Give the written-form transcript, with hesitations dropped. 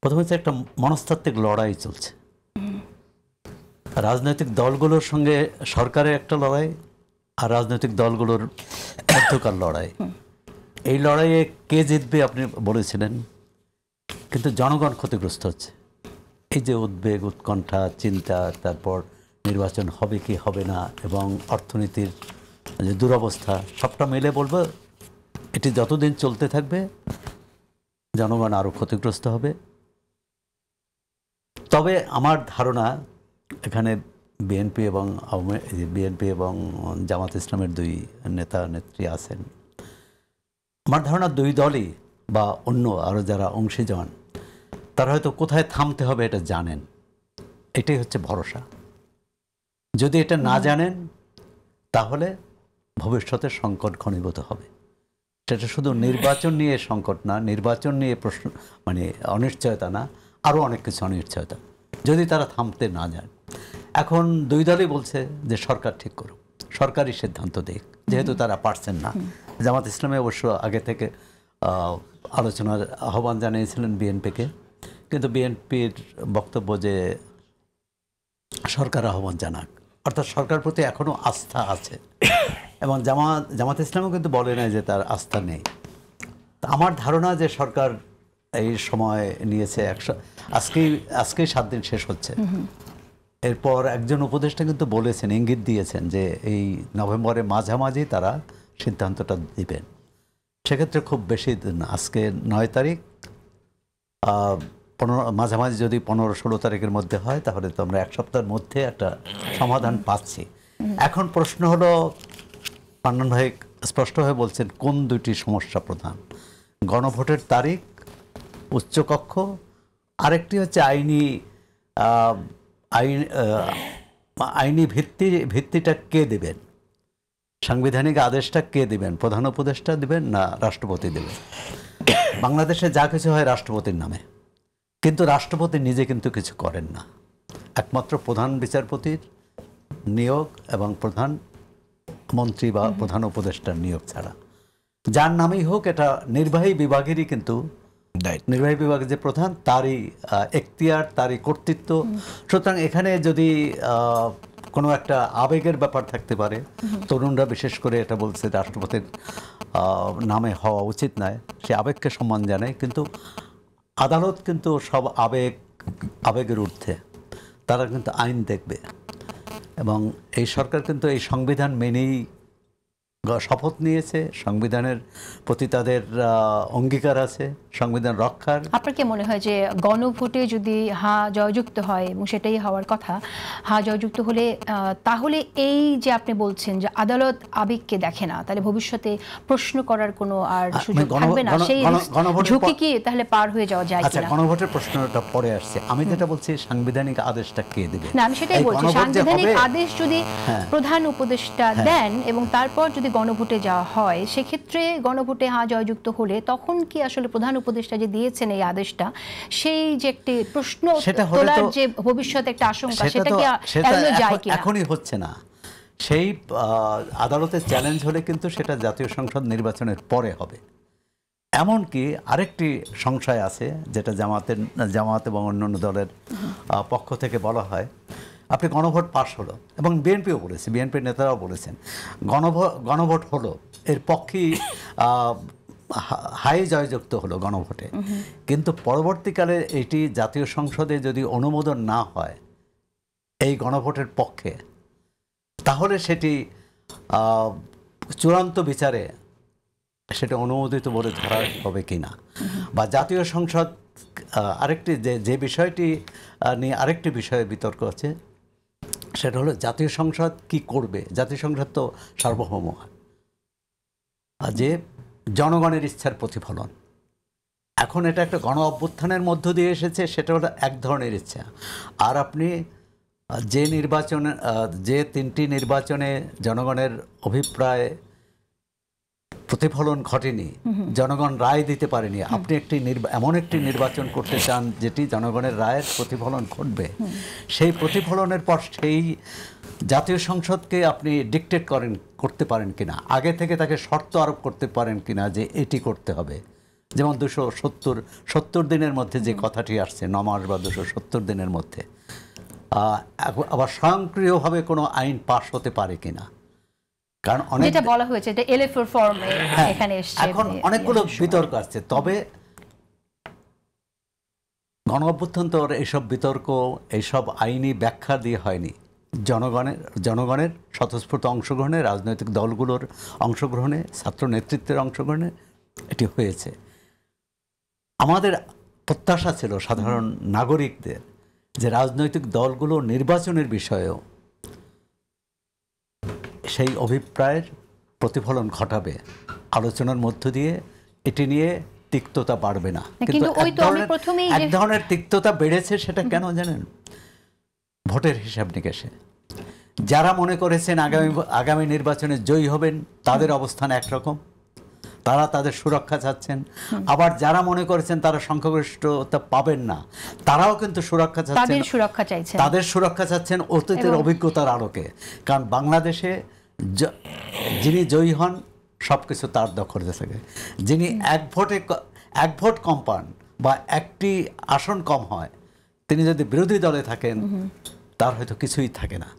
প্রথমে হচ্ছে একটা মনস্তাত্ত্বিক লড়াই চলছে। রাজনৈতিক দলগুলোর সঙ্গে সরকারের একটা লড়াই, আর রাজনৈতিক দলগুলোর মধ্যকার লড়াই। এই লড়াইয়ে কে জিতবে আপনি বলেছিলেন, কিন্তু জনগণ ক্ষতিগ্রস্ত হচ্ছে। এই যে উদ্বেগ, উৎকণ্ঠা, চিন্তা, তারপর নির্বাচন হবে কি হবে না, এবং অর্থনীতির যে দুরবস্থা, সবটা মিলে বলবো এটি যতদিন চলতে থাকবে জনগণ আরও ক্ষতিগ্রস্ত হবে। তবে আমার ধারণা এখানে বিএনপি এবং জামাত ইসলামের দুই নেতা নেত্রী আছেন। আমার ধারণা দুই দলই বা অন্য আরও যারা অংশীজন, তারা হয়তো কোথায় থামতে হবে এটা জানেন। এটাই হচ্ছে ভরসা। যদি এটা না জানেন তাহলে ভবিষ্যতে সংকট ঘনীভূত হবে। সেটা শুধু নির্বাচন নিয়ে সংকট না, নির্বাচন নিয়ে প্রশ্ন মানে অনিশ্চয়তা না, আরও অনেক কিছু অনিশ্চয়তা, যদি তারা থামতে না যায়। এখন দুই দলই বলছে যে সরকার ঠিক করুক, সরকারই সিদ্ধান্ত দিক, যেহেতু তারা পারছেন না। জামাত ইসলামে অবশ্য আগে থেকে আলোচনার আহ্বান জানিয়েছিলেন বিএনপিকে, কিন্তু বিএনপির বক্তব্য যে সরকার আহ্বান জানাক, অর্থাৎ সরকার প্রতি এখনও আস্থা আছে। এবং জামাত ইসলামও কিন্তু বলে নাই যে তার আস্থা নেই। আমার ধারণা যে সরকার এই সময় নিয়েছে, আজকেই 7 দিন শেষ হচ্ছে। এরপর একজন উপদেষ্টা কিন্তু বলেছেন, ইঙ্গিত দিয়েছেন যে এই নভেম্বরের মাঝামাঝি তারা সিদ্ধান্তটা দিবেন। সেক্ষেত্রে খুব বেশি না, আজকে 9 তারিখ, 15 মাঝামাঝি যদি 15-16 তারিখের মধ্যে হয় তাহলে তো আমরা 1 সপ্তাহের মধ্যে একটা সমাধান পাচ্ছি। এখন প্রশ্ন হলো, পান্নান ভাই স্পষ্টভাবে বলছেন কোন দুটি সমস্যা প্রধান: গণভোটের তারিখ, উচ্চকক্ষ, আরেকটি হচ্ছে আইনি ভিত্তিটা কে দেবেন, সাংবিধানিক আদেশটা কে দেবেন, প্রধান উপদেষ্টা দেবেন না রাষ্ট্রপতি দেবেন। বাংলাদেশে যা কিছু হয় রাষ্ট্রপতির নামে, কিন্তু রাষ্ট্রপতি নিজে কিন্তু কিছু করেন না, একমাত্র প্রধান বিচারপতির নিয়োগ এবং প্রধান মন্ত্রী বা প্রধান উপদেষ্টার নিয়োগ ছাড়া। যার নামেই হোক, এটা নির্বাহী বিভাগেরই কিন্তু নির্বাহী বিভাগের যে প্রধান, তারই এখতিয়ার, তারই কর্তৃত্ব। সুতরাং এখানে যদি কোনো একটা আবেগের ব্যাপার থাকতে পারে, তরুণরা বিশেষ করে এটা বলছে রাষ্ট্রপতির নামে হওয়া উচিত নয়, সে আবেগকে সম্মান জানায়, কিন্তু আদালত কিন্তু সব আবেগের ঊর্ধ্বে, তারা কিন্তু আইন দেখবে। এবং এই সরকার কিন্তু এই সংবিধান মেনেই শপথ নিয়েছে, সংবিধানের প্রতি তাদের অঙ্গীকার আছে, সংবিধান রক্ষার। আপনার কি মনে হয় যে গণভোটে যদি হ্যাঁ জয়যুক্ত হয়, এবং সেটাই হওয়ার কথা, হ্যাঁ জয়যুক্ত হলে তাহলে এই যে আপনি বলছেন যে আদালত আবেগকে দেখে না, তাহলে ভবিষ্যতে প্রশ্ন করার কোনো আর সুযোগ থাকবে না, সেই ঝুঁকি কি তাহলে পার হয়ে যাওয়া যায় কিনা? গণভোটের প্রশ্নটা পরে আসছে, আমি যেটা বলছি সাংবিধানিক আদেশটা কে দেবে। না, আমি সেটাই বলছি, সাংবিধানিক আদেশ যদি প্রধান উপদেষ্টা দেন এবং তারপর যদি গণভোটে যাওয়া হয়, সেক্ষেত্রে গণভোটে হ্যাঁ জয়যুক্ত হলে তখন কি আসলে প্রধান উপদেষ্টা যে দিয়েছেন এই আদেশটা, সেই যে একটি প্রশ্ন তোলার যে ভবিষ্যতে একটা আশঙ্কা, সেটা কি এড়ানো যায় কিনা? এখনই হচ্ছে না। সেই আদালতের চ্যালেঞ্জ হলে কিন্তু সেটা জাতীয় সংসদ নির্বাচনের পরে হবে। এমনকি আরেকটি সংশয় আছে, যেটা জামাত এবং অন্যান্য দলের পক্ষ থেকে বলা হয়, আপনি গণভোট পাশ হলো, এবং বিএনপিও বলেছে, বিএনপির নেতারাও বলেছেন গণভোট হলো, এর পক্ষেই হাই জয়যুক্ত হলো গণভোটে, কিন্তু পরবর্তীকালে এটি জাতীয় সংসদে যদি অনুমোদন না হয় এই গণভোটের পক্ষে, তাহলে সেটি চূড়ান্ত বিচারে সেটা অনুমোদিত বলে ধরা হবে কিনা। বা জাতীয় সংসদ আরেকটি যে বিষয়টি নিয়ে আরেকটি বিষয়ে বিতর্ক আছে, সেটা হলো জাতীয় সংসদ কি করবে। জাতীয় সংসদ তো সার্বভৌম, যে জনগণের ইচ্ছার প্রতিফলন। এখন এটা একটা গণ অভ্যুত্থানের মধ্য দিয়ে এসেছে, সেটা হলো এক ধরনের ইচ্ছা। আর আপনি যে 3টি নির্বাচনে জনগণের অভিপ্রায় প্রতিফলন ঘটেনি, জনগণ রায় দিতে পারেনি, আপনি এমন একটি নির্বাচন করতে চান যেটি জনগণের রায়ের প্রতিফলন ঘটবে, সেই প্রতিফলনের পর সেই জাতীয় সংসদকে আপনি ডিকটেট করতে পারেন কিনা, আগে থেকে তাকে শর্ত আরোপ করতে পারেন কিনা যে এটি করতে হবে, যেমন 270 দিনের মধ্যে যে কথাটি আসছে, 9 মাস বা 270 দিনের মধ্যে, আবার স্বয়ংক্রিয়ভাবে কোনো আইন পাশ হতে পারে কিনা, কারণ অনেক যেটা বলা হয়েছে এটা এলএফএর ফর্মে এখানে এসেছে, এখন অনেকগুলো বিতর্ক আসছে। তবে গণ অভ্যুত্থান তো এইসব বিতর্ক, এইসব আইনি ব্যাখ্যা দিয়ে হয়নি, জনগণের স্বতঃস্ফূর্ত অংশগ্রহণে, রাজনৈতিক দলগুলোর অংশগ্রহণে, ছাত্র নেতৃত্বের অংশগ্রহণে এটি হয়েছে। আমাদের প্রত্যাশা ছিল সাধারণ নাগরিকদের যে রাজনৈতিক দলগুলো নির্বাচনের বিষয়েও সেই অভিপ্রায়ের প্রতিফলন ঘটাবে, আলোচনার মধ্য দিয়ে এটি নিয়ে তিক্ততা বাড়বে না। কিন্তু এক ধরনের তিক্ততা বেড়েছে, সেটা কেন জানেন? ভোটের হিসাব নিকেশে যারা মনে করেছেন আগামী নির্বাচনে জয়ী হবেন তাদের অবস্থান একরকম, তারা তাদের সুরক্ষা চাচ্ছেন। আবার যারা মনে করেছেন তারা সংখ্যাগরিষ্ঠতা পাবেন না, তারাও কিন্তু সুরক্ষা চাচ্ছেন, তাদের সুরক্ষা চাচ্ছেন অতীতের অভিজ্ঞতার আলোকে। কারণ বাংলাদেশে যিনি জয়ী হন সবকিছু তার দখলে থাকে, যিনি এক ভোট কম পান বা একটি আসন কম হয়, তিনি যদি বিরোধী দলে থাকেন তার হয়তো কিছুই থাকে না।